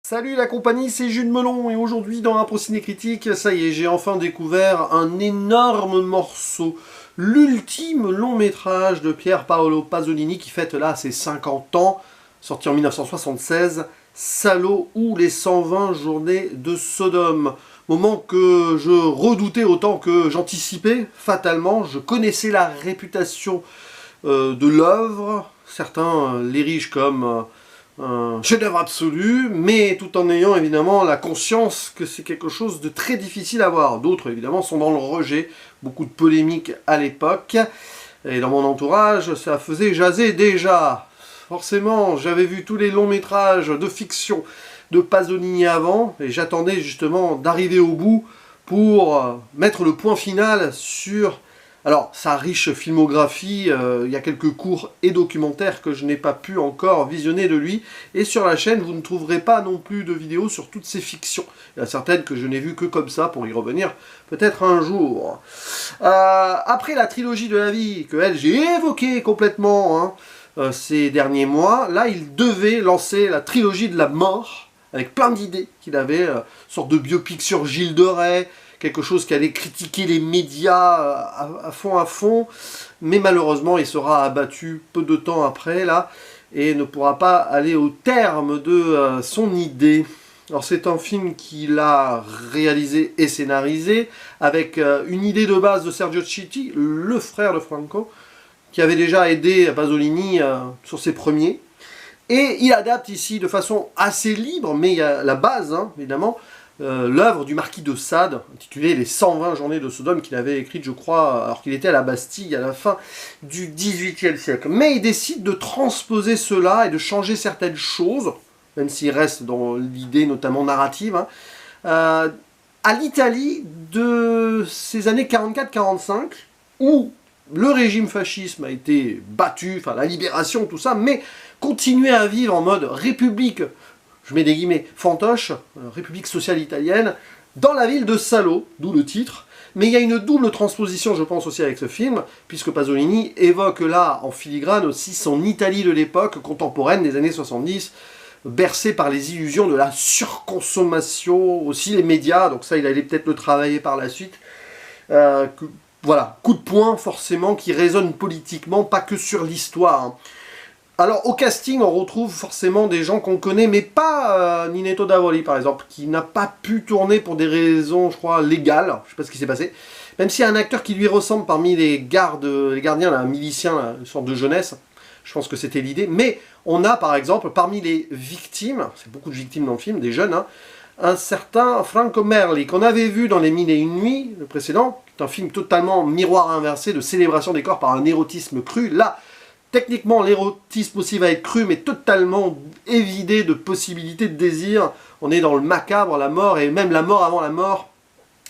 Salut la compagnie, c'est Jules Melon et aujourd'hui dans Impro Ciné Critique, ça y est, j'ai enfin découvert un énorme morceau, l'ultime long métrage de Pier Paolo Pasolini qui fête là ses 50 ans, sorti en 1976, Salo ou les 120 journées de Sodome. Moment que je redoutais autant que j'anticipais, fatalement, je connaissais la réputation de l'œuvre, certains l'érigent comme un chef-d'œuvre absolu, mais tout en ayant évidemment la conscience que c'est quelque chose de très difficile à voir. D'autres évidemment sont dans le rejet, beaucoup de polémiques à l'époque, et dans mon entourage ça faisait jaser déjà. Forcément, j'avais vu tous les longs métrages de fiction de Pasolini avant, et j'attendais justement d'arriver au bout pour mettre le point final sur sa riche filmographie. Il y a quelques courts et documentaires que je n'ai pas pu encore visionner de lui, et sur la chaîne vous ne trouverez pas non plus de vidéos sur toutes ces fictions. Il y a certaines que je n'ai vues que comme ça, pour y revenir peut-être un jour. Après la trilogie de la vie, que j'ai évoquée complètement ces derniers mois, là il devait lancer la trilogie de la mort, avec plein d'idées qu'il avait, une sorte de biopic sur Gilles de Rais, quelque chose qui allait critiquer les médias à fond, mais malheureusement il sera abattu peu de temps après là, et ne pourra pas aller au terme de son idée. Alors c'est un film qu'il a réalisé et scénarisé, avec une idée de base de Sergio Citti, le frère de Franco, qui avait déjà aidé Pasolini sur ses premiers. Et il adapte ici de façon assez libre, mais il y a la base, évidemment, l'œuvre du marquis de Sade, intitulée Les 120 journées de Sodome, qu'il avait écrite, je crois, alors qu'il était à la Bastille à la fin du XVIIIe siècle. Mais il décide de transposer cela et de changer certaines choses, même s'il reste dans l'idée notamment narrative, à l'Italie de ces années 44-45, où le régime fascisme a été battu, enfin la libération, tout ça, mais continuer à vivre en mode république, je mets des guillemets, fantoche, république sociale italienne, dans la ville de Salo, d'où le titre. Mais il y a une double transposition, je pense, aussi avec ce film, puisque Pasolini évoque là, en filigrane, aussi son Italie de l'époque contemporaine des années 70, bercée par les illusions de la surconsommation, aussi les médias, donc ça il allait peut-être le travailler par la suite. Voilà, coup de poing forcément qui résonne politiquement, pas que sur l'histoire. Alors au casting on retrouve forcément des gens qu'on connaît, mais pas Ninetto Davoli par exemple, qui n'a pas pu tourner pour des raisons, je crois, légales, je sais pas ce qui s'est passé. Même s'il y a un acteur qui lui ressemble parmi les gardiens, là, miliciens, là, une sorte de jeunesse, je pense que c'était l'idée. Mais on a par exemple parmi les victimes, c'est beaucoup de victimes dans le film, des jeunes, un certain Franco Merli, qu'on avait vu dans Les Mille et une nuits, le précédent, qui est un film totalement miroir inversé de célébration des corps par un érotisme cru. Là, techniquement, l'érotisme aussi va être cru, mais totalement évidé de possibilités de désir. On est dans le macabre, la mort, et même la mort avant la mort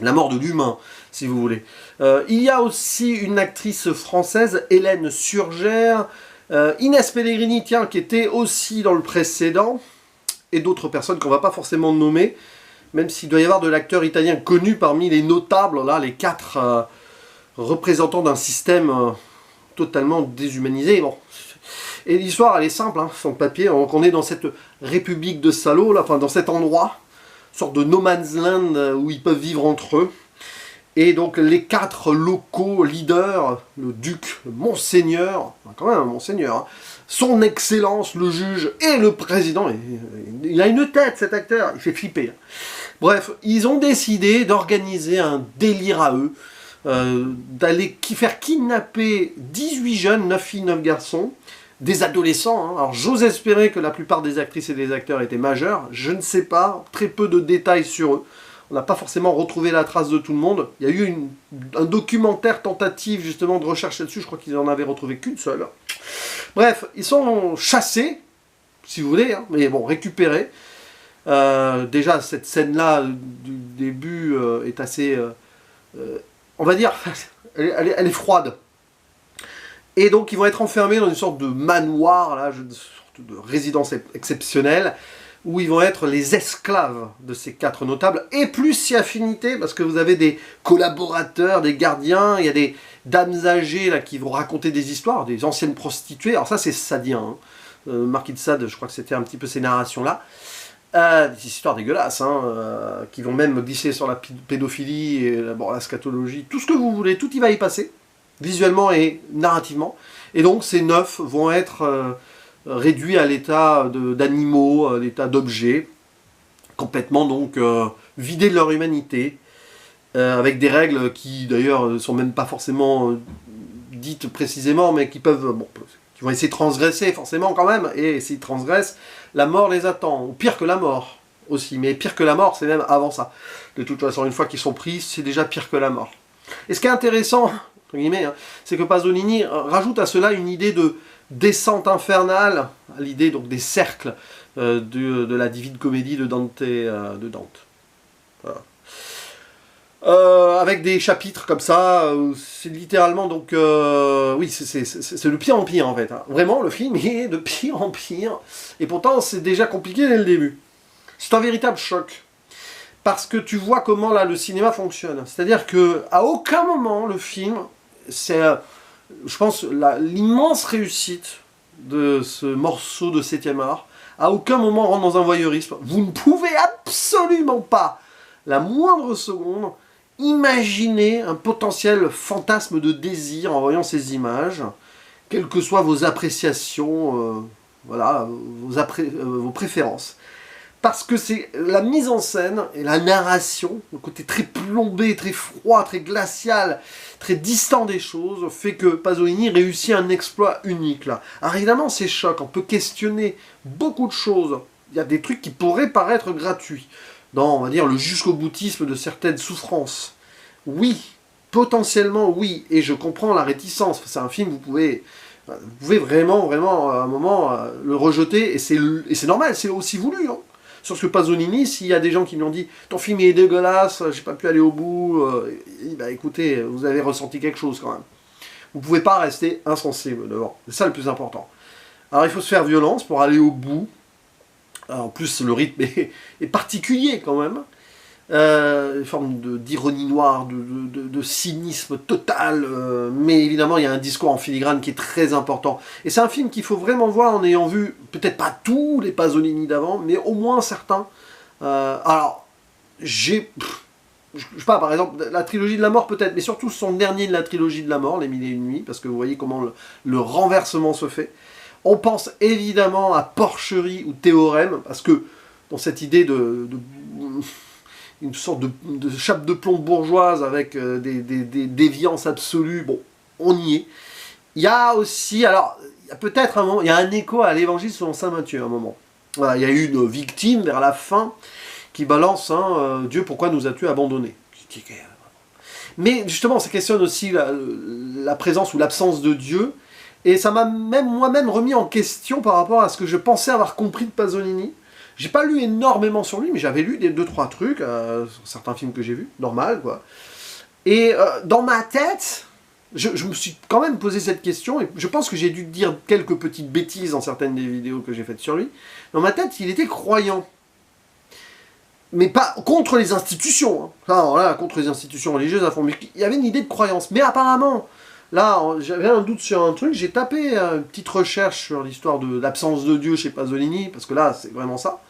de l'humain, si vous voulez. Il y a aussi une actrice française, Hélène Surgère, Inès Pellegrini, tiens, qui était aussi dans le précédent, et d'autres personnes qu'on ne va pas forcément nommer, même s'il doit y avoir de l'acteur italien connu parmi les notables, là, les 4 représentants d'un système totalement déshumanisé. Bon. Et l'histoire, elle est simple, sur le papier. Donc on est dans cette république de Salo, là, enfin dans cet endroit, sorte de no man's land où ils peuvent vivre entre eux. Et donc les 4 locaux leaders, le duc, le monseigneur, quand même un monseigneur, son excellence, le juge et le président, il a une tête cet acteur, il fait flipper. Bref, ils ont décidé d'organiser un délire à eux, d'aller faire kidnapper 18 jeunes, 9 filles, 9 garçons, des adolescents. Alors j'ose espérer que la plupart des actrices et des acteurs étaient majeurs, je ne sais pas, très peu de détails sur eux. On n'a pas forcément retrouvé la trace de tout le monde. Il y a eu un documentaire tentative justement de recherche là-dessus, je crois qu'ils n'en avaient retrouvé qu'une seule. Bref, ils sont chassés, si vous voulez, mais bon, récupérés. Déjà, cette scène-là du début est assez... on va dire, elle est froide. Et donc ils vont être enfermés dans une sorte de manoir, là, une sorte de résidence exceptionnelle, où ils vont être les esclaves de ces 4 notables, et plus si affinité, parce que vous avez des collaborateurs, des gardiens, il y a des dames âgées là, qui vont raconter des histoires, des anciennes prostituées, alors ça c'est sadien, Marquis de Sade, je crois que c'était un petit peu ces narrations-là. Des histoires dégueulasses, hein, qui vont même glisser sur la pédophilie, et la scatologie, tout ce que vous voulez, tout y va y passer, visuellement et narrativement. Et donc ces 9 vont être réduits à l'état d'animaux, à l'état d'objets, complètement donc vidés de leur humanité, avec des règles qui d'ailleurs ne sont même pas forcément dites précisément, mais qui peuvent, qui vont essayer de transgresser forcément quand même, et s'ils transgressent, la mort les attend, ou pire que la mort aussi, mais pire que la mort, c'est même avant ça. De toute façon, une fois qu'ils sont pris, c'est déjà pire que la mort. Et ce qui est intéressant, entre guillemets, hein, c'est que Pasolini rajoute à cela une idée de descente infernale, l'idée donc des cercles de la Divine Comédie de Dante. Voilà. Avec des chapitres comme ça, c'est littéralement donc... oui, c'est de pire en pire en fait. Hein. Vraiment, le film est de pire en pire. Et pourtant, c'est déjà compliqué dès le début. C'est un véritable choc. Parce que tu vois comment là le cinéma fonctionne. C'est-à-dire que à aucun moment le film, c'est, je pense, l'immense réussite de ce morceau de 7e art, à aucun moment on rentre dans un voyeurisme. Vous ne pouvez absolument pas, la moindre seconde, imaginer un potentiel fantasme de désir en voyant ces images, quelles que soient vos appréciations, voilà, vos préférences. Parce que c'est la mise en scène et la narration, le côté très plombé, très froid, très glacial, très distant des choses, fait que Pasolini réussit un exploit unique là. Alors évidemment c'est choc, on peut questionner beaucoup de choses. Il y a des trucs qui pourraient paraître gratuits, dans, on va dire, le jusqu'au boutisme de certaines souffrances. Oui, potentiellement oui, et je comprends la réticence. C'est un film, vous pouvez vraiment, à un moment, le rejeter, et c'est normal, c'est aussi voulu, hein. Sur ce que Pasolini, s'il y a des gens qui lui ont dit « Ton film est dégueulasse, j'ai pas pu aller au bout bah écoutez, vous avez ressenti quelque chose quand même. Vous pouvez pas rester insensible devant. C'est ça le plus important. Alors il faut se faire violence pour aller au bout. Alors, en plus, le rythme est particulier quand même. Une forme d'ironie noire, de cynisme total, mais évidemment il y a un discours en filigrane qui est très important. Et c'est un film qu'il faut vraiment voir en ayant vu, peut-être pas tous les Pasolini d'avant, mais au moins certains. Alors, je sais pas, par exemple, la trilogie de la mort peut-être, mais surtout son dernier de la trilogie de la mort, Les Mille et une Nuits, parce que vous voyez comment le renversement se fait. On pense évidemment à Porcherie ou Théorème, parce que dans cette idée une sorte de chape de plomb bourgeoise avec des déviances absolues, bon, on y est. Il y a aussi, alors, il y a peut-être un moment, il y a un écho à l'évangile selon saint Matthieu à un moment. Voilà, il y a eu une victime vers la fin qui balance hein, Dieu, pourquoi nous as-tu abandonnés? Mais justement, ça questionne aussi la présence ou l'absence de Dieu, et ça m'a même moi-même remis en question par rapport à ce que je pensais avoir compris de Pasolini. J'ai pas lu énormément sur lui, mais j'avais lu des 2-3 trucs, sur certains films que j'ai vus, normal, quoi. Et dans ma tête, je me suis quand même posé cette question, et je pense que j'ai dû dire quelques petites bêtises dans certaines des vidéos que j'ai faites sur lui. Dans ma tête, il était croyant. Mais pas contre les institutions, hein. Enfin, voilà, contre les institutions religieuses, mais il y avait une idée de croyance. Mais apparemment, là, j'avais un doute sur un truc, j'ai tapé une petite recherche sur l'histoire de l'absence de Dieu chez Pasolini, parce que là, c'est vraiment ça.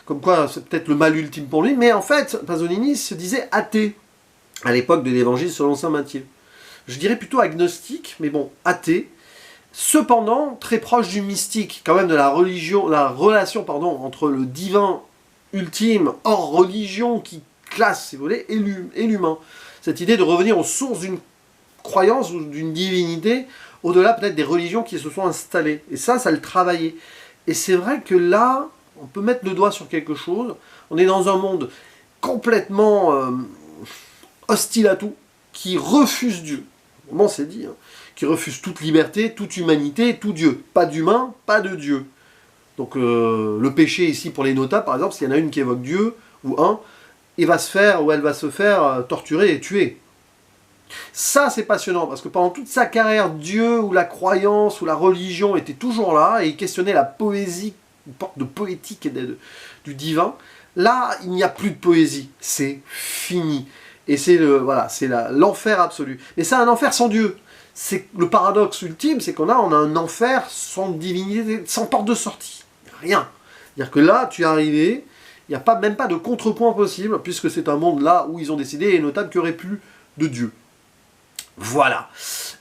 Comme quoi, c'est peut-être le mal ultime pour lui, mais en fait, Pasolini se disait athée, à l'époque de l'Évangile selon saint Matthieu. Je dirais plutôt agnostique, mais bon, athée. Cependant, très proche du mystique, quand même de la religion, la relation, pardon, entre le divin ultime, hors religion, qui classe, si vous voulez, et l'humain. Cette idée de revenir aux sources d'une croyance ou d'une divinité, au-delà peut-être des religions qui se sont installées. Et ça le travaillait. Et c'est vrai que là, on peut mettre le doigt sur quelque chose. On est dans un monde complètement hostile à tout, qui refuse Dieu. Comment c'est dit, hein, qui refuse toute liberté, toute humanité, tout Dieu. Pas d'humain, pas de Dieu. Donc le péché ici pour les notables, par exemple, s'il y en a une qui évoque Dieu, ou un, il va se faire, ou elle va se faire torturer et tuer. Ça c'est passionnant, parce que pendant toute sa carrière, Dieu, ou la croyance, ou la religion était toujours là, et il questionnait la poésie, une porte de poétique et du divin. Là, il n'y a plus de poésie, c'est fini. Et c'est l'enfer absolu. Mais c'est un enfer sans Dieu. C'est le paradoxe ultime, c'est qu'on a un enfer sans divinité, sans porte de sortie. Rien. C'est-à-dire que là, tu es arrivé, Il n'y a même pas de contrepoint possible, puisque c'est un monde là où ils ont décidé, et notable, qu'il n'y aurait plus de Dieu. Voilà.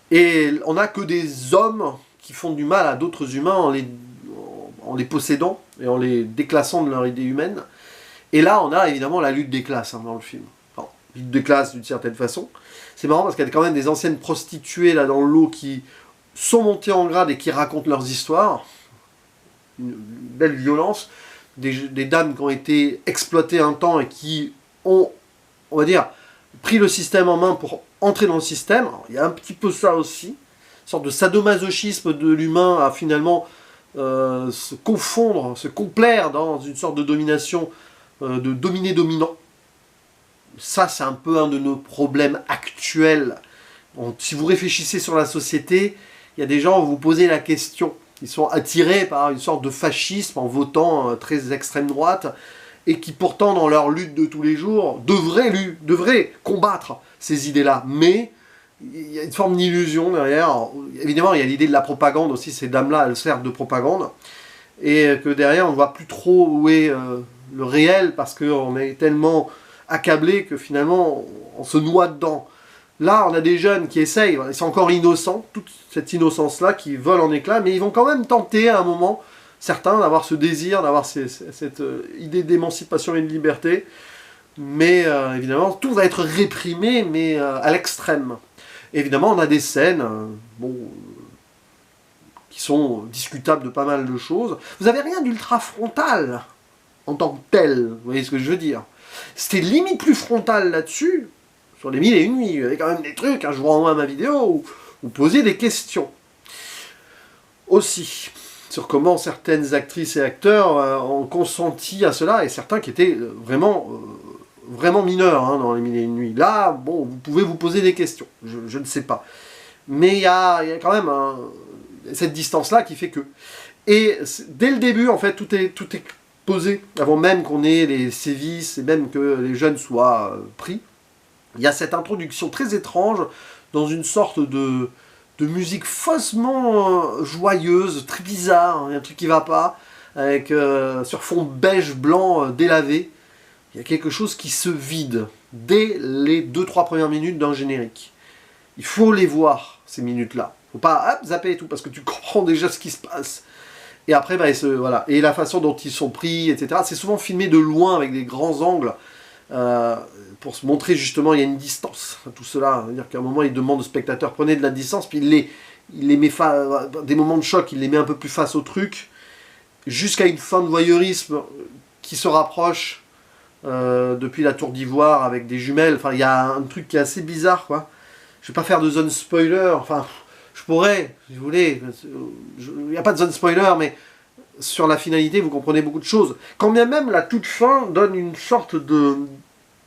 Et on n'a que des hommes qui font du mal à d'autres humains en les possédant et en les déclassant de leur idée humaine. Et là, on a évidemment la lutte des classes dans le film. Enfin, lutte des classes d'une certaine façon. C'est marrant parce qu'il y a quand même des anciennes prostituées là dans l'eau qui sont montées en grade et qui racontent leurs histoires. Une belle violence. Des dames qui ont été exploitées un temps et qui ont, on va dire, pris le système en main pour entrer dans le système. Alors, il y a un petit peu ça aussi. Une sorte de sadomasochisme de l'humain à finalement se confondre, se complaire dans une sorte de domination, de dominé-dominant. Ça, c'est un peu un de nos problèmes actuels. Donc, si vous réfléchissez sur la société, il y a des gens où vous posez la question. Ils sont attirés par une sorte de fascisme en votant très extrême droite et qui pourtant dans leur lutte de tous les jours devraient combattre ces idées-là. Mais il y a une forme d'illusion derrière. Alors, évidemment, il y a l'idée de la propagande aussi. Ces dames-là, elles servent de propagande. Et que derrière, on ne voit plus trop où est le réel parce qu'on est tellement accablé que finalement, on se noie dedans. Là, on a des jeunes qui essayent, ils sont encore innocents, toute cette innocence-là qui vole en éclats, mais ils vont quand même tenter à un moment, certains, d'avoir ce désir, d'avoir cette idée d'émancipation et de liberté. Mais évidemment, tout va être réprimé, mais à l'extrême. Évidemment, on a des scènes qui sont discutables de pas mal de choses. Vous n'avez rien d'ultra frontal en tant que tel, vous voyez ce que je veux dire. C'était limite plus frontal là-dessus. Sur les 1001 nuits, il y avait quand même des trucs, je vous renvoie à ma vidéo, où vous posez des questions. Aussi, sur comment certaines actrices et acteurs ont consenti à cela, et certains qui étaient vraiment mineurs dans les 1001 nuits. Là, bon, vous pouvez vous poser des questions, je ne sais pas. Mais il y a quand même cette distance-là qui fait que... Et dès le début, en fait, tout est posé, avant même qu'on ait les sévices, et même que les jeunes soient pris. Il y a cette introduction très étrange dans une sorte de musique faussement joyeuse, très bizarre, il y a un truc qui va pas, avec sur fond beige blanc délavé. Il y a quelque chose qui se vide dès les 2-3 premières minutes d'un générique. Il faut les voir, ces minutes-là. Il ne faut pas zapper et tout, parce que tu comprends déjà ce qui se passe. Et après, voilà. Et la façon dont ils sont pris, etc. C'est souvent filmé de loin avec des grands angles. Pour se montrer justement il y a une distance à tout cela, c'est-à-dire qu'à un moment il demande au spectateur prenez de la distance, puis il les met des moments de choc, il les met un peu plus face au truc, jusqu'à une fin de voyeurisme qui se rapproche depuis la tour d'ivoire avec des jumelles. Enfin il y a un truc qui est assez bizarre quoi. Je vais pas faire de zone spoiler, enfin je pourrais si vous voulez, il n'y a pas de zone spoiler mais sur la finalité, vous comprenez beaucoup de choses. Quand bien même la toute fin donne une sorte de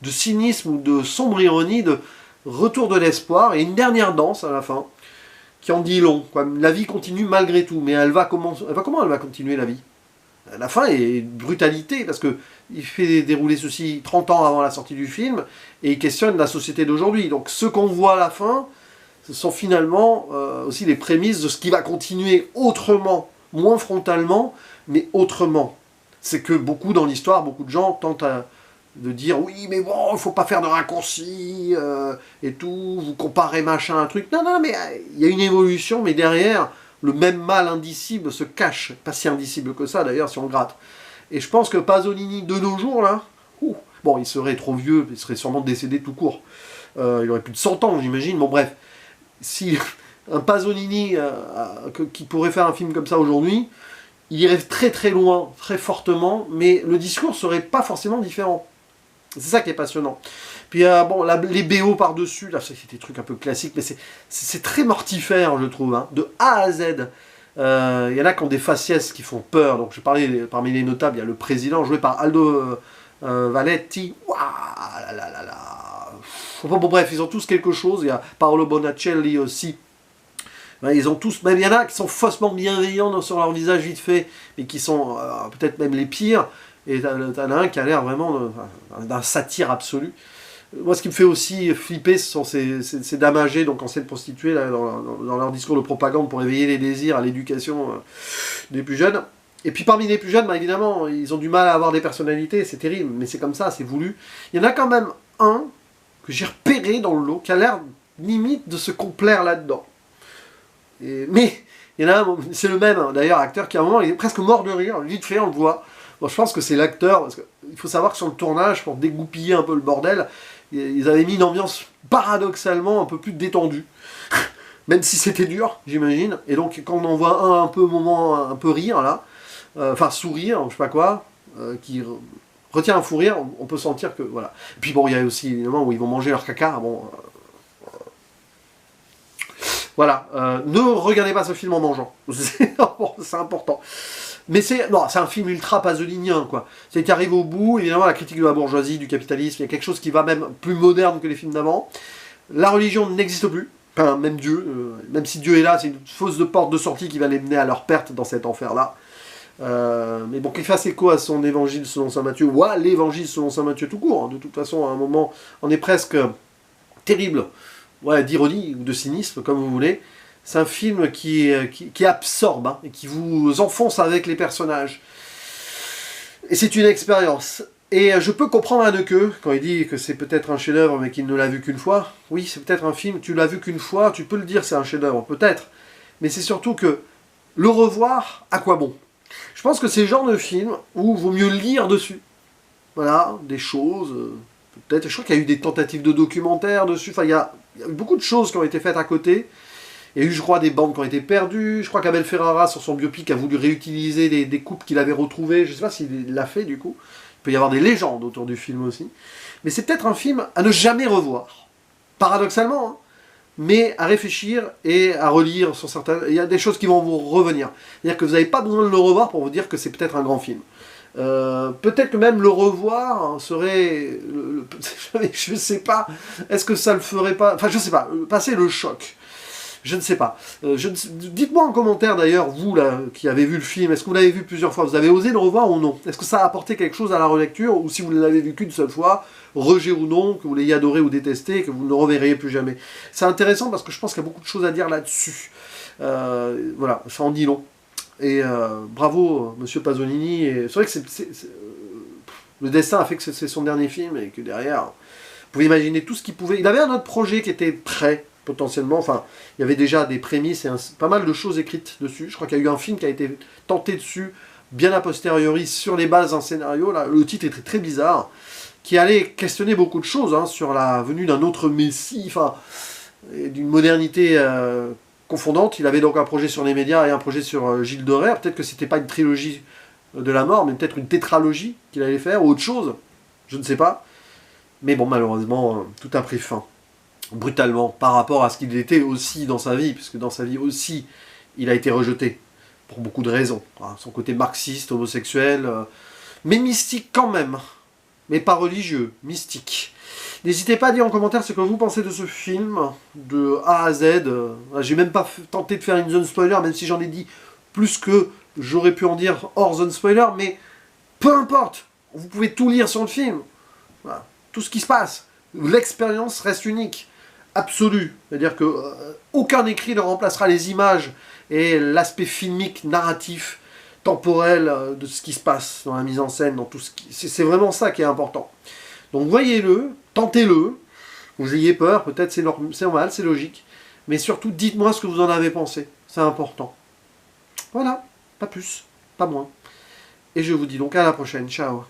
cynisme ou de sombre ironie, de retour de l'espoir, et une dernière danse à la fin, qui en dit long. Quoi. La vie continue malgré tout, mais comment elle va continuer la vie? La fin est brutalité, parce que il fait dérouler ceci 30 ans avant la sortie du film, et il questionne la société d'aujourd'hui. Donc ce qu'on voit à la fin, ce sont finalement aussi les prémices de ce qui va continuer autrement, moins frontalement, mais autrement. C'est que beaucoup dans l'histoire, beaucoup de gens tentent de dire oui mais bon, il faut pas faire de raccourcis et tout, vous comparez machin à un truc. Non, mais il y a une évolution, mais derrière, le même mal indicible se cache. Pas si indicible que ça d'ailleurs si on gratte. Et je pense que Pasolini de nos jours là, bon il serait trop vieux, il serait sûrement décédé tout court. Il aurait plus de 100 ans j'imagine, bon bref. Si un Pasolini qui pourrait faire un film comme ça aujourd'hui, il irait très très loin, très fortement, mais le discours serait pas forcément différent. C'est ça qui est passionnant. Puis bon, les BO par-dessus, là c'est des trucs un peu classiques, mais c'est très mortifère je trouve, de A à Z. Il y en a qui ont des faciès qui font peur, donc je parlais parmi les notables, il y a le président joué par Aldo Valetti. Waouh là. Bon, bref, ils ont tous quelque chose, il y a Paolo Bonacelli aussi. Ils ont tous, même il y en a qui sont faussement bienveillants sur leur visage vite fait, mais qui sont peut-être même les pires. Et t'en as un qui a l'air vraiment d'un satire absolu. Moi, ce qui me fait aussi flipper, ce sont ces dames âgées, donc anciennes prostituées, là, dans leur discours de propagande pour éveiller les désirs à l'éducation des plus jeunes. Et puis parmi les plus jeunes, bah, évidemment, ils ont du mal à avoir des personnalités, c'est terrible, mais c'est comme ça, c'est voulu. Il y en a quand même un que j'ai repéré dans le lot, qui a l'air limite de se complaire là-dedans. Mais il y en a un, c'est le même hein, d'ailleurs acteur qui à un moment il est presque mort de rire, vite fait on le voit. Bon, je pense que c'est l'acteur, parce qu'il faut savoir que sur le tournage, pour dégoupiller un peu le bordel, ils avaient mis une ambiance paradoxalement un peu plus détendue. Même si c'était dur, j'imagine. Et donc quand on en voit un peu moment, un peu rire là, enfin sourire, je sais pas quoi, qui retient un fou rire, on peut sentir que voilà. Et puis bon, il y a aussi évidemment où ils vont manger leur caca, bon... Voilà, ne regardez pas ce film en mangeant, c'est important. Mais c'est un film ultra pasolinien, quoi. C'est qui arrive au bout, évidemment, la critique de la bourgeoisie, du capitalisme, il y a quelque chose qui va même plus moderne que les films d'avant. La religion n'existe plus, enfin, même Dieu, même si Dieu est là, c'est une fausse de porte de sortie qui va les mener à leur perte dans cet enfer-là. Mais bon, qu'il fasse écho à son évangile selon saint Matthieu, ou à l'évangile selon saint Matthieu tout court, hein. De toute façon, à un moment, on est presque terrible. Ouais, d'ironie ou de cynisme, comme vous voulez. C'est un film qui absorbe hein, et qui vous enfonce avec les personnages. Et c'est une expérience. Et je peux comprendre Haneke quand il dit que c'est peut-être un chef-d'œuvre mais qu'il ne l'a vu qu'une fois. Oui, c'est peut-être un film, tu l'as vu qu'une fois, tu peux le dire, c'est un chef-d'œuvre, peut-être. Mais c'est surtout que le revoir, à quoi bon? Je pense que c'est le genre de film où il vaut mieux lire dessus. Voilà, des choses... peut-être, je crois qu'il y a eu des tentatives de documentaires dessus, enfin il y a eu beaucoup de choses qui ont été faites à côté. Il y a eu, je crois, des bandes qui ont été perdues. Je crois qu'Abel Ferrara, sur son biopic, a voulu réutiliser des coupes qu'il avait retrouvées. Je ne sais pas s'il l'a fait, du coup. Il peut y avoir des légendes autour du film aussi. Mais c'est peut-être un film à ne jamais revoir. Paradoxalement, hein. Mais à réfléchir et à relire sur certains... Il y a des choses qui vont vous revenir. C'est-à-dire que vous n'avez pas besoin de le revoir pour vous dire que c'est peut-être un grand film. Peut-être que même le revoir serait... je sais pas. Est-ce que ça le ferait pas... Enfin, je sais pas. Passer le choc. Je ne sais pas. Dites-moi en commentaire d'ailleurs, vous là, qui avez vu le film, est-ce que vous l'avez vu plusieurs fois? Vous avez osé le revoir ou non? Est-ce que ça a apporté quelque chose à la relecture? Ou si vous ne l'avez vu qu'une seule fois, rejet ou non, que vous l'ayez adoré ou détesté, que vous ne le reverriez plus jamais? C'est intéressant parce que je pense qu'il y a beaucoup de choses à dire là-dessus. Voilà, ça en dit long. Et bravo, monsieur Pasolini. C'est vrai que le destin a fait que c'est son dernier film et que derrière, vous pouvez imaginer tout ce qu'il pouvait... Il avait un autre projet qui était prêt, potentiellement. Enfin, il y avait déjà des prémices et pas mal de choses écrites dessus. Je crois qu'il y a eu un film qui a été tenté dessus, bien a posteriori, sur les bases d'un scénario. Là, le titre était très bizarre, qui allait questionner beaucoup de choses hein, sur la venue d'un autre Messie, enfin, d'une modernité... confondante. Il avait donc un projet sur les médias et un projet sur Gilles de Rais. Peut-être que c'était pas une trilogie de la mort, mais peut-être une tétralogie qu'il allait faire, ou autre chose. Je ne sais pas. Mais bon, malheureusement, tout a pris fin. Brutalement, par rapport à ce qu'il était aussi dans sa vie, puisque dans sa vie aussi, il a été rejeté. Pour beaucoup de raisons. Son côté marxiste, homosexuel, mais mystique quand même. Mais pas religieux, mystique. N'hésitez pas à dire en commentaire ce que vous pensez de ce film, de A à Z. J'ai même pas tenté de faire une zone spoiler, même si j'en ai dit plus que j'aurais pu en dire hors zone spoiler, mais peu importe, vous pouvez tout lire sur le film. Voilà. Tout ce qui se passe. L'expérience reste unique, absolue. C'est-à-dire que aucun écrit ne remplacera les images et l'aspect filmique, narratif, temporel de ce qui se passe dans la mise en scène, dans tout ce qui... C'est vraiment ça qui est important. Donc voyez-le, tentez-le, vous ayez peur, peut-être c'est normal, c'est logique, mais surtout dites-moi ce que vous en avez pensé, c'est important. Voilà, pas plus, pas moins. Et je vous dis donc à la prochaine, ciao.